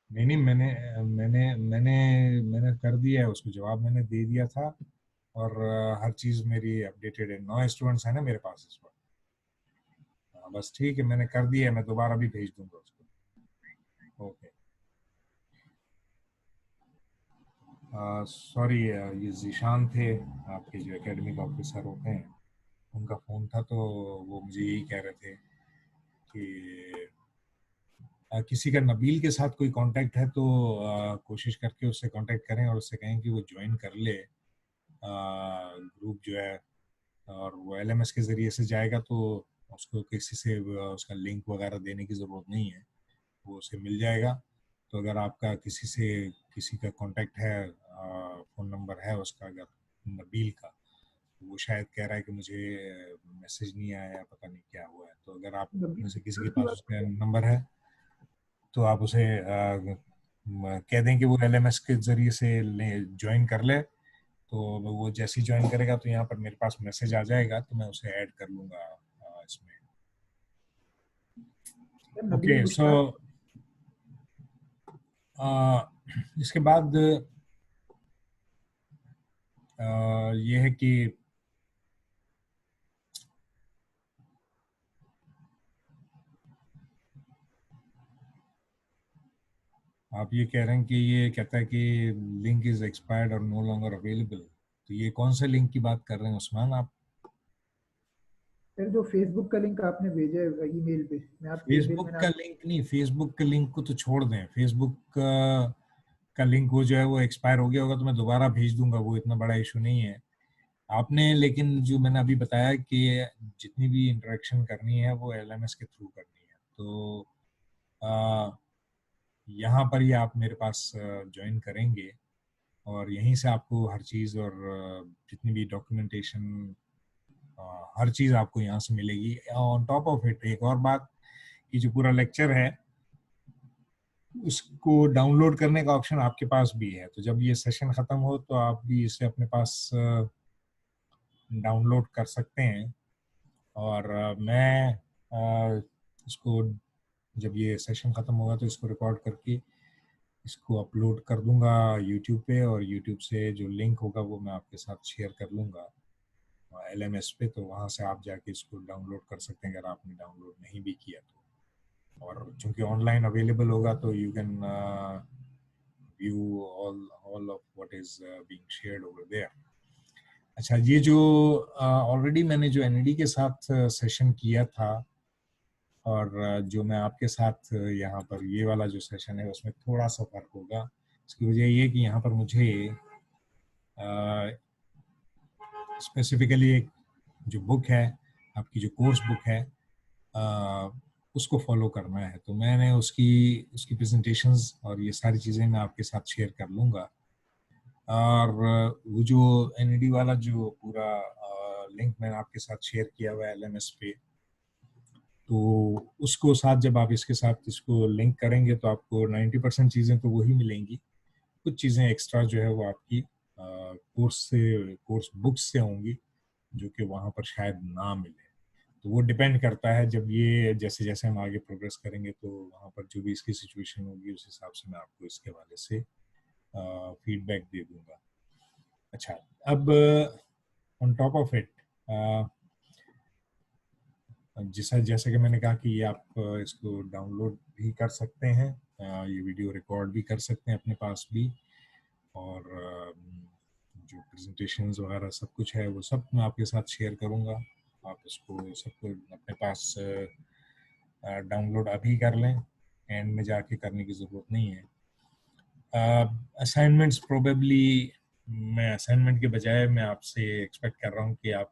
नहीं नहीं, मैंने मैंने मैंने कर दिया है, उसको जवाब मैंने दे दिया था, और हर चीज़ मेरी अपडेटेड है। 9 स्टूडेंट्स हैं ना मेरे पास इस वक्त। हाँ, बस ठीक है, मैंने कर दिया है, मैं दोबारा भी भेज दूंगा उसको। ओके। सॉरी, ये जीशान थे, आपके जो एकेडमिक ऑफिसर होते हैं, उनका फ़ोन था, तो वो मुझे यही कह रहे थे कि किसी का नबील के साथ कोई कांटेक्ट है तो कोशिश करके उससे कांटेक्ट करें और उससे कहें कि वो ज्वाइन कर ले ग्रुप जो है, और वो एलएमएस के ज़रिए से जाएगा तो उसको किसी से उसका लिंक वगैरह देने की ज़रूरत नहीं है, वो उसे मिल जाएगा। तो अगर आपका किसी से किसी का कांटेक्ट है, फ़ोन नंबर है उसका, अगर नबील का, तो वो शायद कह रहा है कि मुझे मैसेज नहीं आया, पता नहीं क्या हुआ है। तो अगर आप में से किसी के की पास बात उसका नंबर है तो आप उसे कह दें कि वो एलएमएस के ज़रिए से ज्वाइन कर ले, तो वो जैसे ही ज्वाइन करेगा तो यहाँ पर मेरे पास मैसेज आ जाएगा, तो मैं उसे ऐड कर लूँगा इसमें। सर ओके, नबील सो मुश्ताक। इसके बाद ये है कि आप ये कह रहे हैं कि ये कहता है कि लिंक इज एक्सपायर्ड और नो लॉन्गर अवेलेबल। तो ये कौन से लिंक की बात कर रहे हैं उस्मान आप? सर जो फेसबुक का लिंक आपने भेजा है ईमेल पे, मैं आपके ईमेल फेसबुक मैंने का आप लिंक नहीं, फेसबुक के लिंक को तो छोड़ दें। फेसबुक का लिंक वो जो है वो एक्सपायर हो गया होगा तो मैं दोबारा भेज दूंगा, वो इतना बड़ा इशू नहीं है। आपने लेकिन जो मैंने अभी बताया कि जितनी भी इंटरेक्शन करनी है वो एलएमएस के थ्रू करनी है, तो आ, यहाँ पर ही आप मेरे पास ज्वाइन करेंगे और यहीं से आपको हर चीज़ और जितनी भी डॉक्यूमेंटेशन, हर चीज़ आपको यहाँ से मिलेगी। ऑन टॉप ऑफ इट एक और बात, कि जो पूरा लेक्चर है उसको डाउनलोड करने का ऑप्शन आपके पास भी है, तो जब ये सेशन ख़त्म हो तो आप भी इसे अपने पास डाउनलोड कर सकते हैं। और मैं इसको जब ये सेशन ख़त्म होगा तो इसको रिकॉर्ड करके इसको अपलोड कर दूंगा यूट्यूब पे, और यूट्यूब से जो लिंक होगा वो मैं आपके साथ शेयर कर लूँगा एलएमएस पे, तो वहाँ से आप जाके इसको डाउनलोड कर सकते हैं अगर आपने डाउनलोड नहीं भी किया तो। और चूंकि ऑनलाइन अवेलेबल होगा तो you can view all of what is being shared over there. अच्छा, ये जो ऑलरेडी मैंने जो एनईडी के साथ सेशन किया था, और जो मैं आपके साथ यहाँ पर ये वाला जो सेशन है उसमें थोड़ा सा फर्क होगा। इसकी वजह ये कि यहाँ पर मुझे स्पेसिफिकली एक जो बुक है, आपकी जो कोर्स बुक है, उसको फॉलो करना है। तो मैंने उसकी उसकी प्रेजेंटेशंस और ये सारी चीज़ें मैं आपके साथ शेयर कर लूँगा। और वो जो एनईडी वाला जो पूरा लिंक मैंने आपके साथ शेयर किया हुआ है एलएमएस पे, तो उसको साथ जब आप इसके साथ इसको लिंक करेंगे तो आपको 90% चीज़ें तो वही मिलेंगी। कुछ चीज़ें एक्स्ट्रा जो है वो आपकी कोर्स बुक्स से होंगी, जो कि वहाँ पर शायद ना मिले। तो वो डिपेंड करता है, जब ये जैसे जैसे हम आगे प्रोग्रेस करेंगे तो वहाँ पर जो भी इसकी सिचुएशन होगी उस हिसाब से मैं आपको इसके हवाले से फीडबैक दे दूंगा। अच्छा, अब ऑन टॉप ऑफ इट, जैसा जैसे कि मैंने कहा कि ये आप इसको डाउनलोड भी कर सकते हैं, ये वीडियो रिकॉर्ड भी कर सकते हैं अपने पास भी, और जो प्रेजेंटेशंस वगैरह सब कुछ है वो सब मैं आपके साथ शेयर करूंगा। आप इसको सबको अपने पास डाउनलोड अभी कर लें, एंड में जाके करने की ज़रूरत नहीं है। असाइनमेंट्स प्रोबेबली मैं असाइनमेंट के बजाय मैं आपसे एक्सपेक्ट कर रहा हूँ कि आप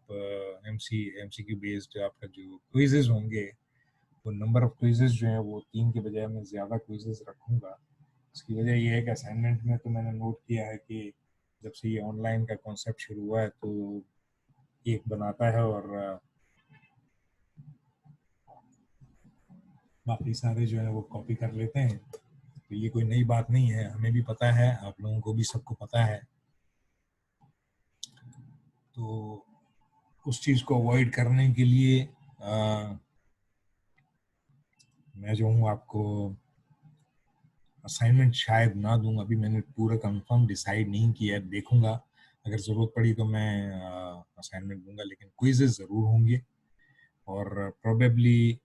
एमसीक्यू बेस्ड आपका जो क्विजेज होंगे, वो नंबर ऑफ क्विजेज जो है वो 3 के बजाय मैं ज़्यादा क्विजेज रखूँगा। इसकी वजह ये है कि असाइनमेंट में तो मैंने नोट किया है कि जब से ये ऑनलाइन का कॉन्सेप्ट शुरू हुआ है तो एक बनाता है और बाकी सारे जो है वो कॉपी कर लेते हैं। तो ये कोई नई बात नहीं है, हमें भी पता है, आप लोगों को भी सबको पता है। तो उस चीज़ को अवॉइड करने के लिए मैं जो हूँ आपको असाइनमेंट शायद ना दूँ। अभी मैंने पूरा कंफर्म डिसाइड नहीं किया है, देखूंगा, अगर ज़रूरत पड़ी तो मैं असाइनमेंट दूंगा, लेकिन क्विजेज ज़रूर होंगे और प्रोबेबली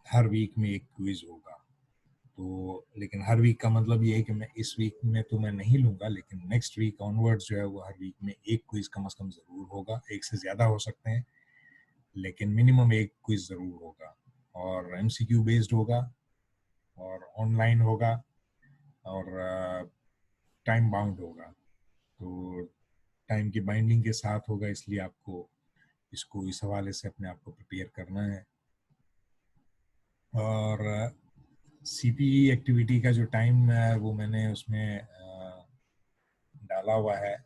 हर वीक में एक क्विज होगा। तो लेकिन हर वीक का मतलब ये है कि मैं इस वीक में तो मैं नहीं लूंगा, लेकिन नेक्स्ट वीक ऑनवर्ड्स जो है वो हर वीक में एक क्विज कम से कम ज़रूर होगा। एक से ज़्यादा हो सकते हैं, लेकिन मिनिमम एक क्विज ज़रूर होगा, और एमसीक्यू बेस्ड होगा और ऑनलाइन होगा और टाइम बाउंड होगा। तो टाइम की बाइंडिंग के साथ होगा, इसलिए आपको इसको इस हवाले से अपने आप को प्रिपेयर करना है। और सीपीई एक्टिविटी का जो टाइम है वो मैंने उसमें डाला हुआ है।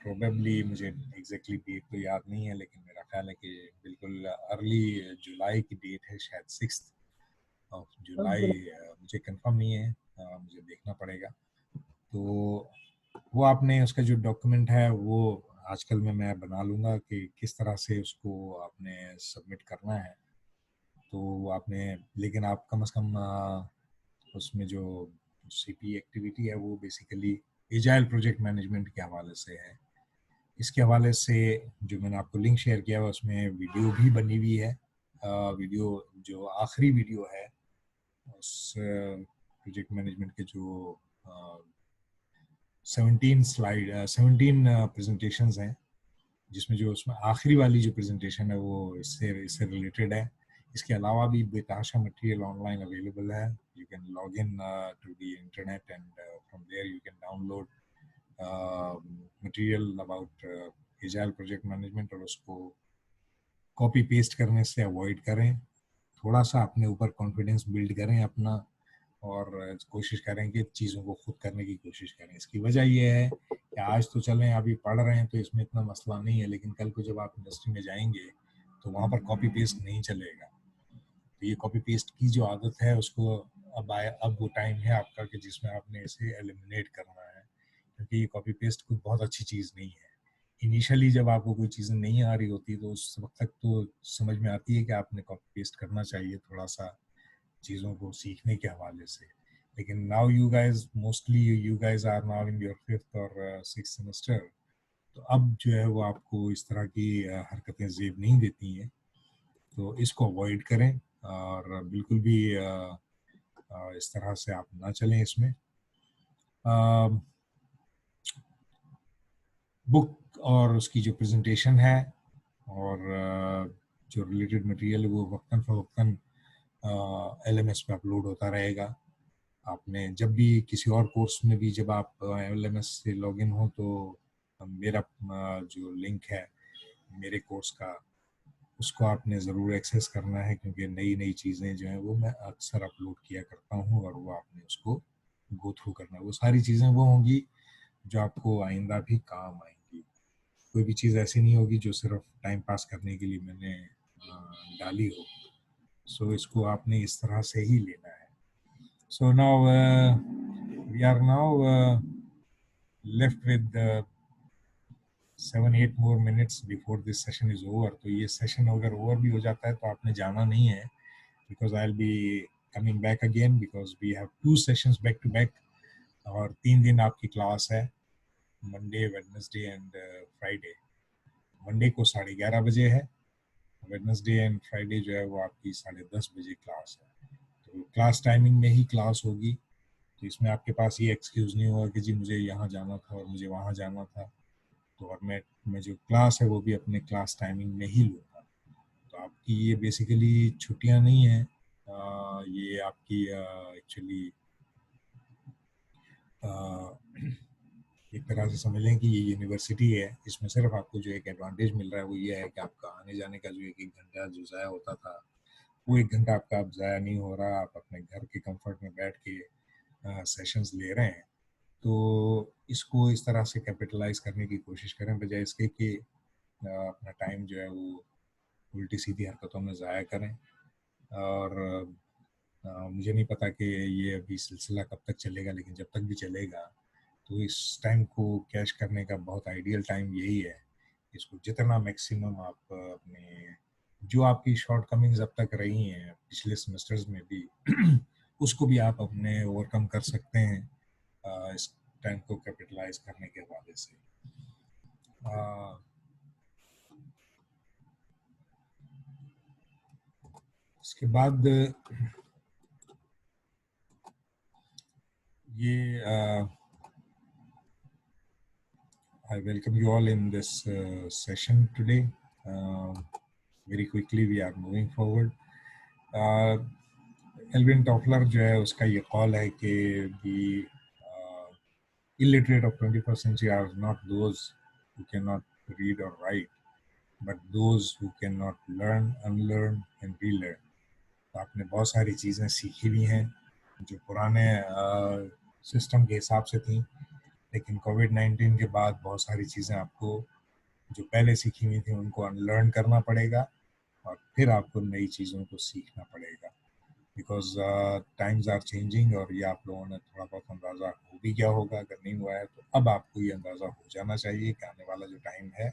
प्रोबेबली मुझे एग्जैक्टली डेट तो याद नहीं है, लेकिन मेरा ख्याल है कि बिल्कुल अर्ली जुलाई की डेट है, शायद 6 जुलाई। मुझे कंफर्म नहीं है, मुझे देखना पड़ेगा। तो वो आपने उसका जो डॉक्यूमेंट है वो आजकल में मैं बना लूँगा कि किस तरह से उसको आपने सबमिट करना है। तो आपने, लेकिन आप कम से कम उसमें जो सीपी एक्टिविटी है वो बेसिकली एजाइल प्रोजेक्ट मैनेजमेंट के हवाले से है। इसके हवाले से जो मैंने आपको लिंक शेयर किया है उसमें वीडियो भी बनी हुई है। वीडियो जो आखिरी वीडियो है उस प्रोजेक्ट मैनेजमेंट के जो 17 प्रेजेंटेशंस हैं, जिसमें जो उसमें आखिरी वाली जो प्रेजेंटेशन है वो इससे रिलेटेड है। इसके अलावा भी बेतहाशा मटेरियल ऑनलाइन अवेलेबल है। You can log in to the internet and from there you can download material about agile project management, और उसको कॉपी पेस्ट करने से अवॉइड करें। थोड़ा सा अपने ऊपर कॉन्फिडेंस बिल्ड करें अपना, और कोशिश करें कि चीज़ों को खुद करने की कोशिश करें। इसकी वजह यह है कि आज तो चलें अभी पढ़ रहे हैं तो इसमें इतना मसला नहीं है, लेकिन कल को जब आप इंडस्ट्री में जाएंगे तो वहाँ पर कॉपी पेस्ट नहीं चलेगा। तो ये कॉपी पेस्ट की जो आदत है उसको अब वो टाइम है आपका कि जिसमें आपने इसे एलिमिनेट करना है, क्योंकि ये कॉपी पेस्ट कोई बहुत अच्छी चीज़ नहीं है। इनिशियली जब आपको कोई चीज़ नहीं आ रही होती तो उस वक्त तक तो समझ में आती है कि आपने कॉपी पेस्ट करना चाहिए थोड़ा सा चीज़ों को सीखने के हवाले से। लेकिन now you guys are now in your 5th और 6th सेमेस्टर, तो अब जो है वो आपको इस तरह की हरकतें जेब नहीं देती हैं। तो इसको अवॉइड करें और बिल्कुल भी इस तरह से आप ना चलें इसमें। बुक और उसकी जो प्रेजेंटेशन है और जो रिलेटेड मटेरियल है वो वक्तन फ़वक्तन LMS पे अपलोड होता रहेगा। आपने जब भी किसी और कोर्स में भी जब आप LMS से लॉगिन हो तो मेरा जो लिंक है मेरे कोर्स का उसको आपने ज़रूर एक्सेस करना है, क्योंकि नई नई चीज़ें जो हैं वो मैं अक्सर अपलोड किया करता हूँ और वो आपने उसको गो थ्रू करना है। वो सारी चीज़ें वो होंगी जो आपको आइंदा भी काम आएंगी। कोई भी चीज़ ऐसी नहीं होगी जो सिर्फ टाइम पास करने के लिए मैंने डाली हो। सो इसको आपने इस तरह से ही लेना है। So now we are now left with 7-8 more minutes before this session is over। तो ये सेशन अगर ओवर भी हो जाता है तो आपने जाना नहीं है, because I'll be coming back again because we have 2 sessions back to back और 3 दिन आपकी क्लास है, Monday, Wednesday and Friday. Monday को 11:30 बजे है, वेडनेसडे एंड फ्राइडे जो है वो आपकी 10:30 बजे क्लास है। तो क्लास टाइमिंग में ही क्लास होगी, तो इसमें आपके पास ये एक्सक्यूज़ नहीं होगा कि जी मुझे यहाँ जाना था और मुझे वहाँ जाना था। तो और मैं जो क्लास है वो भी अपने क्लास टाइमिंग में ही लूँगा। तो आपकी ये बेसिकली छुट्टियाँ नहीं हैं, ये आपकी एक्चुअली एक तरह से समझ लें कि ये यूनिवर्सिटी है। इसमें सिर्फ आपको जो एक एडवांटेज मिल रहा है वो ये है कि आपका आने जाने का जो एक घंटा जो ज़ाया होता था वो 1 घंटा आपका अब ज़ाया नहीं हो रहा। आप अपने घर के कंफर्ट में बैठ के सेशंस ले रहे हैं। तो इसको इस तरह से कैपिटलाइज करने की कोशिश करें, बजाय इसके कि अपना टाइम जो है वो उल्टी सीधी हरकतों में ज़ाया करें। और मुझे नहीं पता कि ये अभी सिलसिला कब तक चलेगा, लेकिन जब तक भी चलेगा तो इस टाइम को कैश करने का बहुत आइडियल टाइम यही है। इसको जितना मैक्सिमम आप अपने जो आपकी शॉर्ट कमिंग्स अब तक रही हैं पिछले सेमेस्टर्स में भी उसको भी आप अपने ओवरकम कर सकते हैं इस टाइम को कैपिटलाइज करने के हवाले से। इसके बाद ये I welcome you all in this session today. Very quickly we are moving forward. Alvin Toffler जो है उसका ये कॉल है कि the illiterate of 21st century are not those who cannot read or write, but those who cannot learn, unlearn and relearn. तो आपने बहुत सारी चीज़ें सीखी भी हैं जो पुराने सिस्टम के हिसाब से थी, लेकिन कोविड-19 के बाद बहुत सारी चीज़ें आपको जो पहले सीखी हुई थी उनको अनलर्न करना पड़ेगा और फिर आपको नई चीज़ों को सीखना पड़ेगा, बिकॉज टाइम्स आर चेंजिंग। और ये आप लोगों ने थोड़ा बहुत अंदाज़ा हो भी क्या होगा, अगर नहीं हुआ है तो अब आपको ये अंदाज़ा हो जाना चाहिए कि आने वाला जो टाइम है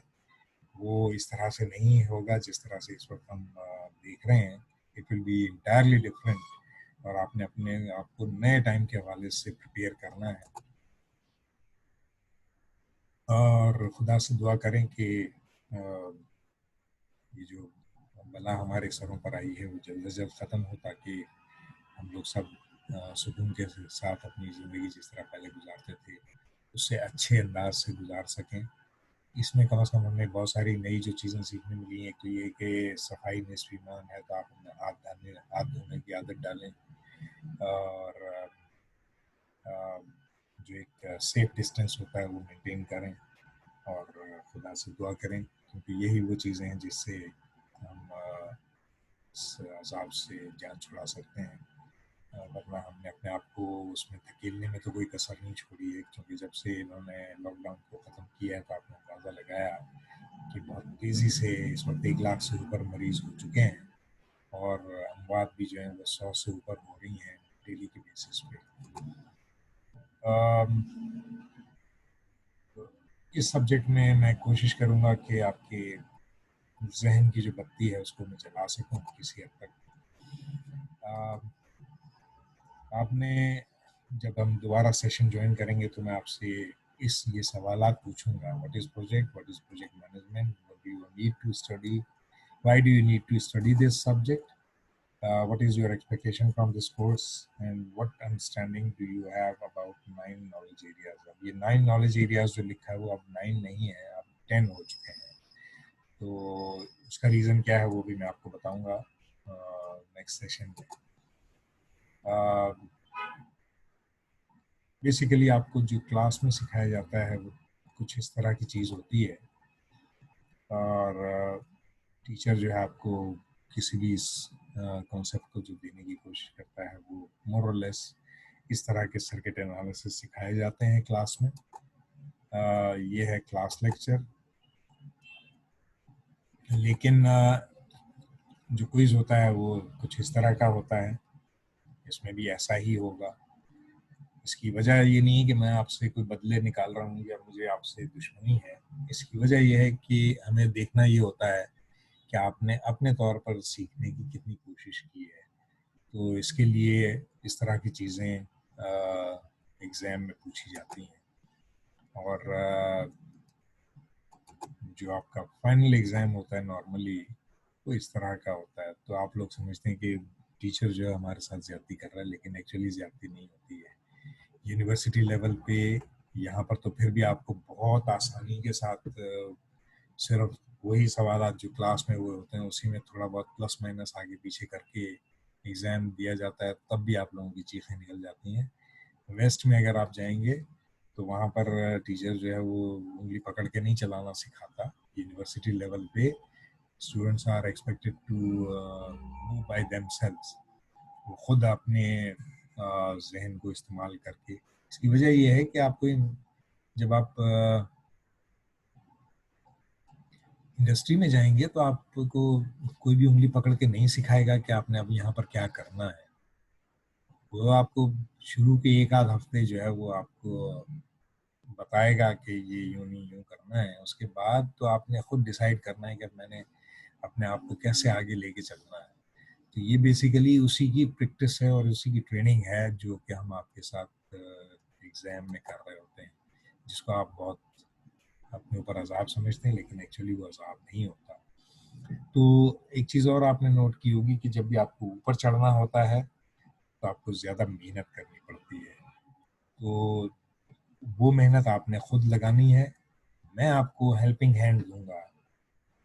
वो इस तरह से नहीं होगा जिस तरह से इस वक्त हम देख रहे हैं। It will be entirely different और आपने अपने आपको नए टाइम के हवाले से प्रिपेयर करना है। और खुदा से दुआ करें कि ये जो बला हमारे सरों पर आई है वो जल्द से जल्द ख़त्म हो, ताकि हम लोग सब सुकून के साथ अपनी ज़िंदगी जिस तरह पहले गुजारते थे उससे अच्छे अंदाज से गुजार सकें। इसमें कम से कम हमें बहुत सारी नई जो चीज़ें सीखने मिली हैं, एक तो ये कि सफाई निस्फ़ ईमान है, तो आप अपने हाथ धोने की आदत डालें और जो एक सेफ डिस्टेंस होता है वो मेंटेन करें और खुदा से दुआ करें, क्योंकि यही वो चीज़ें हैं जिससे हम इस अज़ाब से जान छुड़ा सकते हैं। वरना हमने अपने आप को उसमें धकेलने में तो कोई कसर नहीं छोड़ी है, क्योंकि जब से इन्होंने लॉकडाउन को ख़त्म किया है तो आपने अंदाज़ा लगाया कि बहुत तेज़ी से इस वक्त 1 लाख से ऊपर मरीज़ हो चुके हैं और अमवात भी जो है वो 100 से ऊपर हो रही हैं डेली के बेसिस पे। इस सब्जेक्ट में मैं कोशिश करूँगा कि आपके जहन की जो बत्ती है उसको मैं जला सकूँ किसी हद तक। आपने जब हम दोबारा सेशन ज्वाइन करेंगे तो मैं आपसे ये सवालात पूछूंगा, what is project management, what do you need to study, why do you need to study this subject, what is your expectation from this course and what understanding do you have about 9 knowledge areas। अब ये 9 knowledge areas जो लिखा है वो अब 9 नहीं है, अब 10 हो चुके हैं। तो उसका रीज़न क्या है वो भी मैं आपको बताऊंगा। नेक्स्ट सेशन में। बेसिकली आपको जो क्लास में सिखाया जाता है वो कुछ इस तरह की चीज़ होती है, और टीचर जो है आपको किसी भी इस कॉन्सेप्ट को जो देने की कोशिश करता है वो मोर और लेस इस तरह के सर्किट एनालिसिस सिखाए जाते हैं क्लास में। ये है क्लास लेक्चर, लेकिन जो क्विज होता है वो कुछ इस तरह का होता है, इसमें भी ऐसा ही होगा। इसकी वजह ये नहीं है कि मैं आपसे कोई बदले निकाल रहा हूँ या मुझे आपसे दुश्मनी है। इसकी वजह यह है कि हमें देखना ये होता है कि आपने अपने तौर पर सीखने की कितनी कोशिश की है। तो इसके लिए इस तरह की चीज़ें एग्ज़ाम में पूछी जाती हैं, और जो आपका फाइनल एग्ज़ाम होता है नॉर्मली वो इस तरह का होता है। तो आप लोग समझते हैं कि टीचर जो है हमारे साथ ज़्यादती कर रहा है, लेकिन एक्चुअली ज़्यादती नहीं होती है। यूनिवर्सिटी लेवल पे यहाँ पर तो फिर भी आपको बहुत आसानी के साथ सिर्फ वही सवाल जो क्लास में हुए होते हैं उसी में थोड़ा बहुत प्लस माइनस आगे पीछे करके एग्ज़ाम दिया जाता है, तब भी आप लोगों की चीखें निकल जाती हैं। वेस्ट में अगर आप जाएंगे तो वहाँ पर टीचर जो है वो उंगली पकड़ के नहीं चलाना सिखाता। यूनिवर्सिटी लेवल पे students are expected to move by themselves, वो खुद अपने जहन को इस्तेमाल करके। इसकी वजह यह है कि आपको जब आप इंडस्ट्री में जाएंगे तो आपको कोई भी उंगली पकड़ के नहीं सिखाएगा कि आपने अब यहाँ पर क्या करना है। वो आपको शुरू के एक आध हफ्ते जो है वो आपको बताएगा कि ये यूं नहीं यूं करना है। उसके बाद तो आपने खुद डिसाइड करना है कि मैंने अपने आप को कैसे आगे लेके चलना है। तो ये बेसिकली उसी की प्रैक्टिस है और उसी की ट्रेनिंग है जो कि हम आपके साथ एग्ज़ाम में कर रहे होते हैं, जिसको आप बहुत अपने ऊपर अजाब समझते हैं, लेकिन एक्चुअली वो अजाब नहीं होता। तो एक चीज़ और आपने नोट की होगी कि जब भी आपको ऊपर चढ़ना होता है तो आपको ज़्यादा मेहनत करनी पड़ती है। तो वो मेहनत आपने खुद लगानी है। मैं आपको हेल्पिंग हैंड दूंगा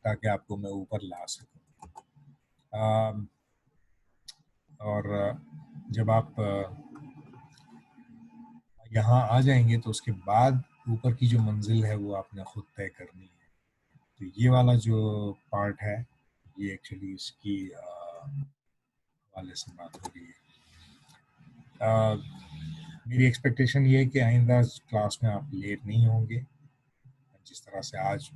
ताकि आपको मैं ऊपर ला सकूं। और जब आप यहाँ आ जाएंगे तो उसके बाद ऊपर की जो मंजिल है वो आपने खुद तय करनी है। तो ये वाला जो पार्ट है ये एक्चुअली इसकी वाले से बात हो रही है। मेरी एक्सपेक्टेशन ये है कि आइंदा क्लास में आप लेट नहीं होंगे। जिस तरह से आज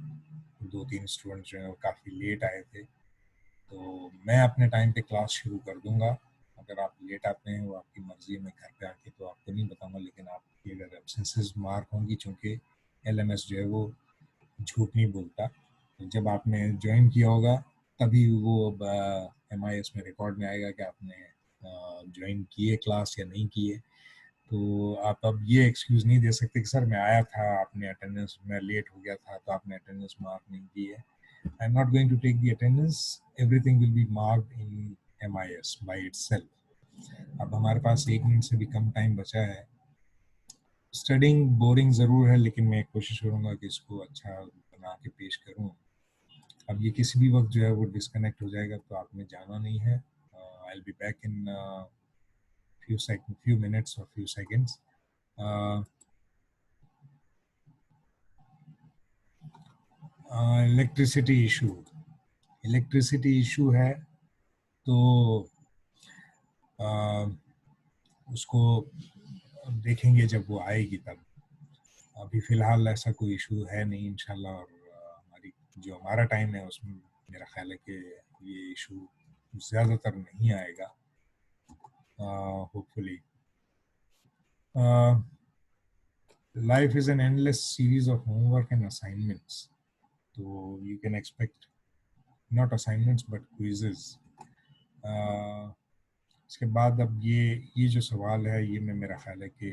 2-3 स्टूडेंट जो हैं वो काफ़ी लेट आए थे, तो मैं अपने टाइम पे क्लास शुरू कर दूंगा। अगर आप लेट आते हैं वो आपकी मर्जी है, मैं घर पे आके तो आपको नहीं बताऊंगा, लेकिन आपकी अगर एब्सेंसेस मार्क होंगी, चूँकि LMS जो है वो झूठ नहीं बोलता, तो जब आपने ज्वाइन किया होगा तभी वो MIS में रिकॉर्ड में आएगा कि आपने ज्वाइन किए क्लास या नहीं किए। तो आप अब ये एक्सक्यूज़ नहीं दे सकते कि सर मैं आया था, आपने अटेंडेंस, मैं लेट हो गया था तो आपने अटेंडेंस मार्क नहीं की है। I am not going to take the attendance, everything will be marked in MIS by itself. अब हमारे पास 1 मिनट से भी कम टाइम बचा है। स्टडिंग बोरिंग ज़रूर है, लेकिन मैं कोशिश करूँगा कि इसको अच्छा बना के पेश करूँ। अब ये किसी भी वक्त जो है वो डिस्कनेक्ट हो जाएगा तो आपने जाना नहीं है। I will be back in few minutes or few seconds. Electricity issue है तो उसको देखेंगे जब वो आएगी तब। अभी फ़िलहाल ऐसा कोई इशू है नहीं इंशाल्लाह, और हमारा टाइम है उसमें मेरा ख्याल है कि ये इशू ज़्यादातर नहीं आएगा, hopefully. Life is an endless series of homework and assignments. So you can expect not assignments but quizzes. इसके बाद अब ये जो सवाल है ये मैं मेरा ख्याल है कि